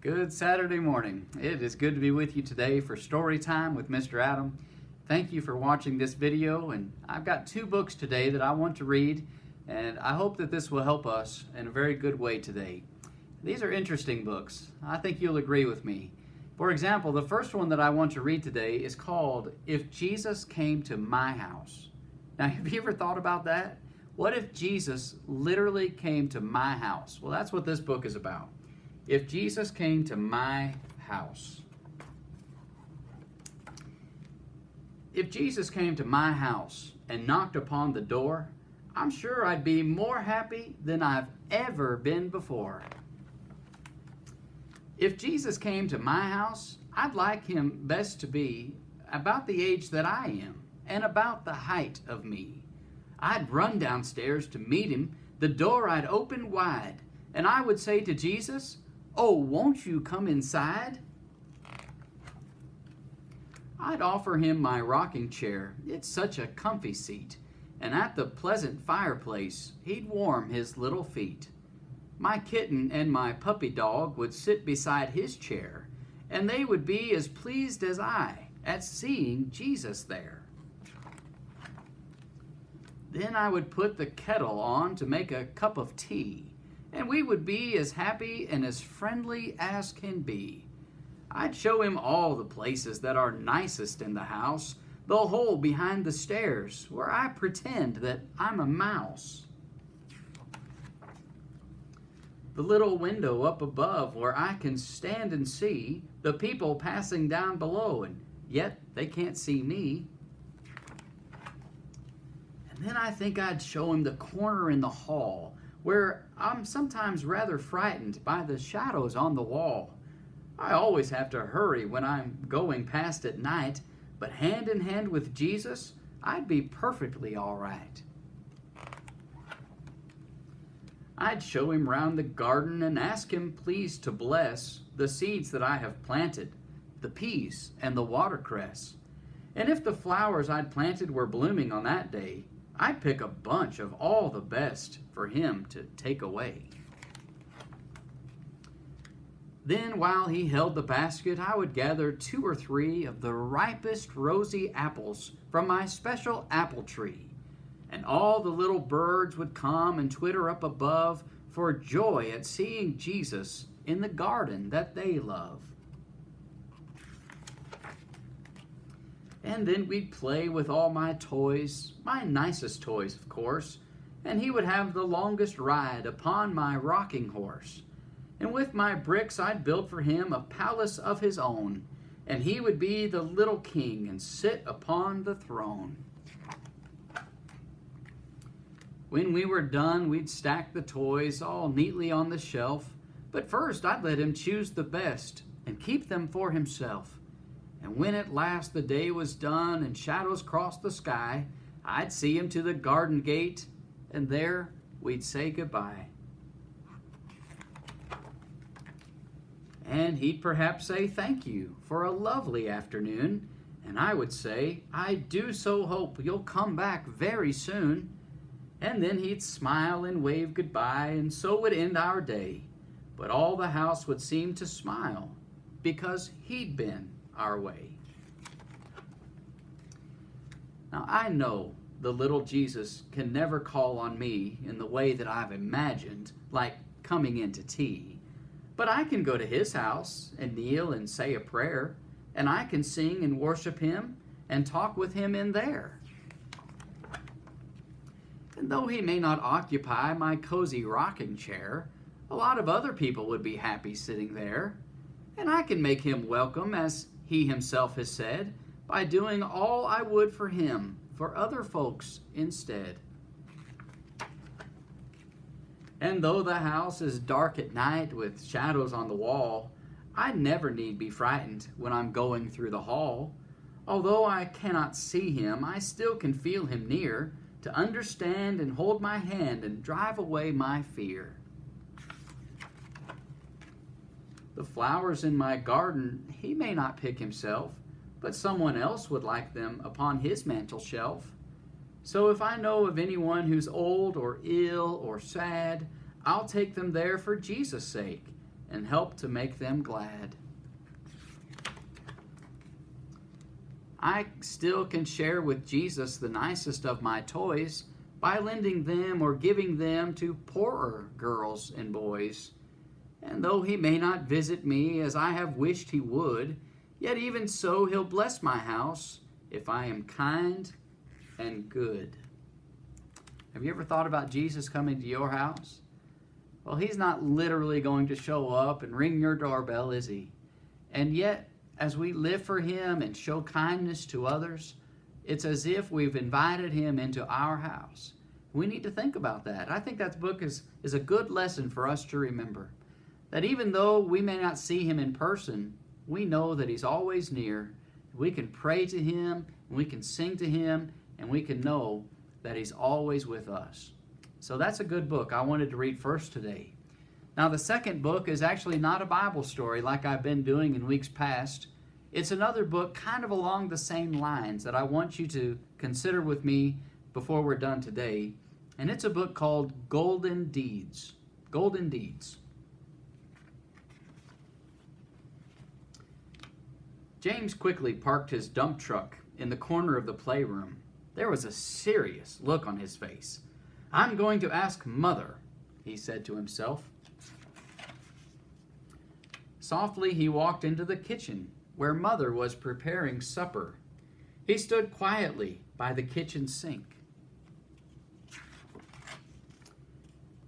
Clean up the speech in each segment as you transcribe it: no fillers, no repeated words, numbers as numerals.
Good Saturday morning. It is good to be with you today for Story Time with Mr. Adam. Thank you for watching this video, and I've got two books today that I want to read, and I hope that this will help us in a very good way today. These are interesting books. I think you'll agree with me. For example, the first one that I want to read today is called If Jesus Came to My House. Now, have you ever thought about that? What if Jesus literally came to my house? Well, that's what this book is about. If Jesus came to my house. If Jesus came to my house and knocked upon the door, I'm sure I'd be more happy than I've ever been before. If Jesus came to my house, I'd like him best to be about the age that I am and about the height of me. I'd run downstairs to meet him, the door I'd open wide, and I would say to Jesus, "Oh, won't you come inside?" I'd offer him my rocking chair. It's such a comfy seat. And at the pleasant fireplace, he'd warm his little feet. My kitten and my puppy dog would sit beside his chair, and they would be as pleased as I at seeing Jesus there. Then I would put the kettle on to make a cup of tea, and we would be as happy and as friendly as can be. I'd show him all the places that are nicest in the house, the hole behind the stairs where I pretend that I'm a mouse, the little window up above where I can stand and see the people passing down below, and yet they can't see me. And then I think I'd show him the corner in the hall where I'm sometimes rather frightened by the shadows on the wall. I always have to hurry when I'm going past at night, but hand in hand with Jesus, I'd be perfectly all right. I'd show him round the garden and ask him please to bless the seeds that I have planted, the peas and the watercress. And if the flowers I'd planted were blooming on that day, I'd pick a bunch of all the best for him to take away. Then while he held the basket, I would gather 2 or 3 of the ripest rosy apples from my special apple tree. And all the little birds would come and twitter up above for joy at seeing Jesus in the garden that they love. And then we'd play with all my toys, my nicest toys, of course, and he would have the longest ride upon my rocking horse. And with my bricks I'd build for him a palace of his own, and he would be the little king and sit upon the throne. When we were done, we'd stack the toys all neatly on the shelf, but first I'd let him choose the best and keep them for himself. And when at last the day was done and shadows crossed the sky, I'd see him to the garden gate, and there we'd say goodbye. And he'd perhaps say thank you for a lovely afternoon, and I would say, I do so hope you'll come back very soon. And then he'd smile and wave goodbye, and so would end our day. But all the house would seem to smile, because he'd been our way. Now I know the little Jesus can never call on me in the way that I've imagined, like coming into tea. But I can go to his house and kneel and say a prayer, and I can sing and worship him and talk with him in there. And though he may not occupy my cozy rocking chair, a lot of other people would be happy sitting there, and I can make him welcome, as he himself has said, by doing all I would for him, for other folks instead. And though the house is dark at night with shadows on the wall, I never need be frightened when I'm going through the hall. Although I cannot see him, I still can feel him near, to understand and hold my hand and drive away my fear. The flowers in my garden he may not pick himself, but someone else would like them upon his mantel shelf. So if I know of anyone who's old or ill or sad, I'll take them there for Jesus' sake, and help to make them glad. I still can share with Jesus the nicest of my toys by lending them or giving them to poorer girls and boys. And though he may not visit me as I have wished he would, yet even so he'll bless my house if I am kind and good. Have you ever thought about Jesus coming to your house? Well, he's not literally going to show up and ring your doorbell, is he? And yet, as we live for him and show kindness to others, it's as if we've invited him into our house. We need to think about that. I think that book is a good lesson for us to remember. That even though we may not see him in person, we know that he's always near. We can pray to him, and we can sing to him, and we can know that he's always with us. So that's a good book I wanted to read first today. Now the second book is actually not a Bible story like I've been doing in weeks past. It's another book kind of along the same lines that I want you to consider with me before we're done today. And it's a book called Golden Deeds. Golden Deeds. James quickly parked his dump truck in the corner of the playroom. There was a serious look on his face. "I'm going to ask Mother," he said to himself. Softly he walked into the kitchen where Mother was preparing supper. He stood quietly by the kitchen sink.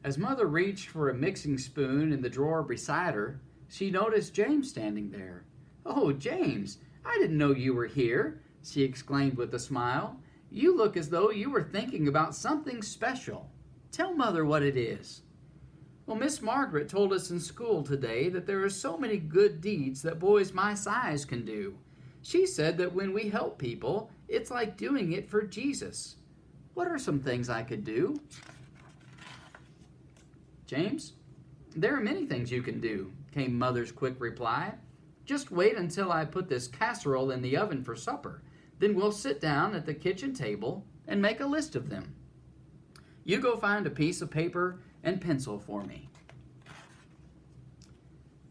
As Mother reached for a mixing spoon in the drawer beside her, she noticed James standing there. "Oh, James, I didn't know you were here," she exclaimed with a smile. "You look as though you were thinking about something special. Tell Mother what it is." "Well, Miss Margaret told us in school today that there are so many good deeds that boys my size can do. She said that when we help people, it's like doing it for Jesus. What are some things I could do?" "James, there are many things you can do," came Mother's quick reply. "Just wait until I put this casserole in the oven for supper. Then we'll sit down at the kitchen table and make a list of them. You go find a piece of paper and pencil for me."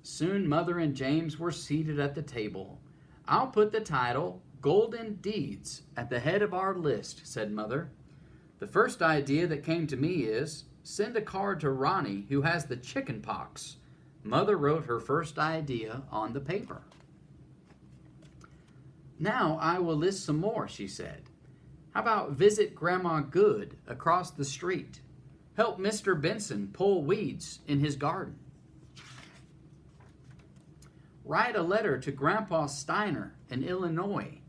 Soon Mother and James were seated at the table. "I'll put the title, Golden Deeds, at the head of our list," said Mother. "The first idea that came to me is, send a card to Ronnie who has the chicken pox." Mother wrote her first idea on the paper. "Now I will list some more," she said. "How about visit Grandma Good across the street? Help Mr. Benson pull weeds in his garden. Write a letter to Grandpa Steiner in Illinois.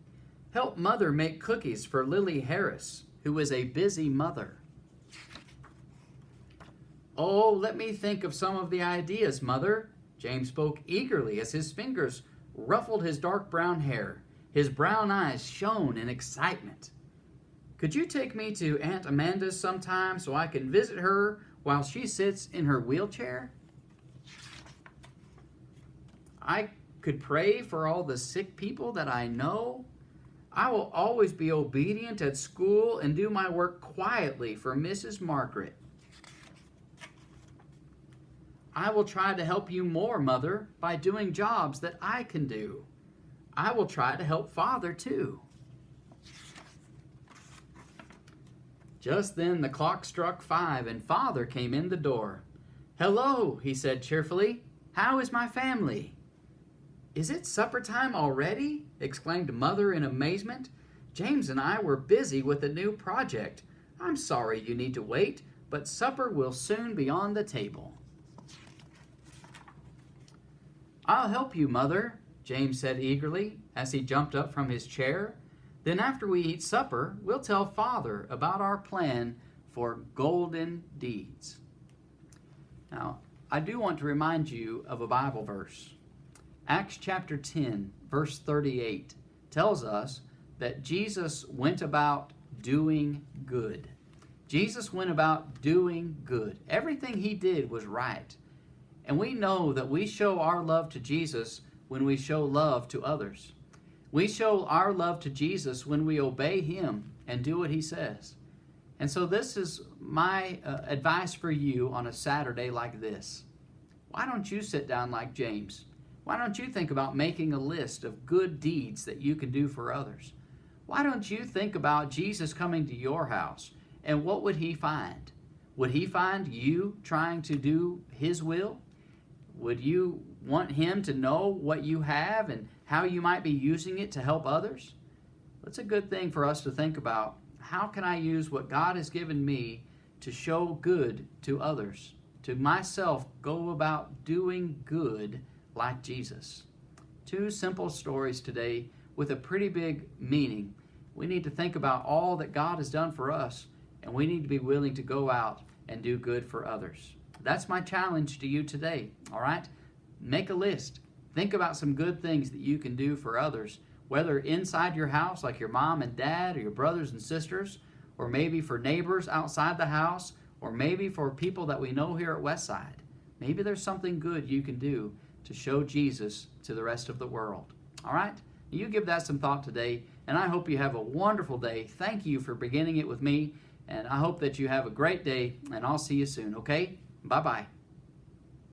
Help Mother make cookies for Lily Harris, who is a busy mother." "Oh, let me think of some of the ideas, Mother." James spoke eagerly as his fingers ruffled his dark brown hair. His brown eyes shone in excitement. "Could you take me to Aunt Amanda's sometime so I can visit her while she sits in her wheelchair? I could pray for all the sick people that I know. I will always be obedient at school and do my work quietly for Mrs. Margaret. I will try to help you more, Mother, by doing jobs that I can do. I will try to help Father, too." Just then the clock struck 5 and Father came in the door. "Hello," he said cheerfully. "How is my family?" "Is it supper time already?" exclaimed Mother in amazement. "James and I were busy with a new project. I'm sorry you need to wait, but supper will soon be on the table." "I'll help you, Mother," James said eagerly as he jumped up from his chair. "Then after we eat supper, we'll tell Father about our plan for Golden Deeds." Now, I do want to remind you of a Bible verse. Acts chapter 10, verse 38 tells us that Jesus went about doing good. Jesus went about doing good. Everything he did was right. And we know that we show our love to Jesus when we show love to others. We show our love to Jesus when we obey him and do what he says. And so this is my advice for you on a Saturday like this. Why don't you sit down like James? Why don't you think about making a list of good deeds that you can do for others? Why don't you think about Jesus coming to your house, and what would he find? Would he find you trying to do his will? Would you want him to know what you have and how you might be using it to help others? It's a good thing for us to think about. How can I use what God has given me to show good to others? To myself, go about doing good like Jesus. Two simple stories today with a pretty big meaning. We need to think about all that God has done for us, and we need to be willing to go out and do good for others. That's my challenge to you today, all right? Make a list. Think about some good things that you can do for others, whether inside your house, like your mom and dad, or your brothers and sisters, or maybe for neighbors outside the house, or maybe for people that we know here at Westside. Maybe there's something good you can do to show Jesus to the rest of the world. All right? You give that some thought today, and I hope you have a wonderful day. Thank you for beginning it with me, and I hope that you have a great day, and I'll see you soon, okay? Bye-bye.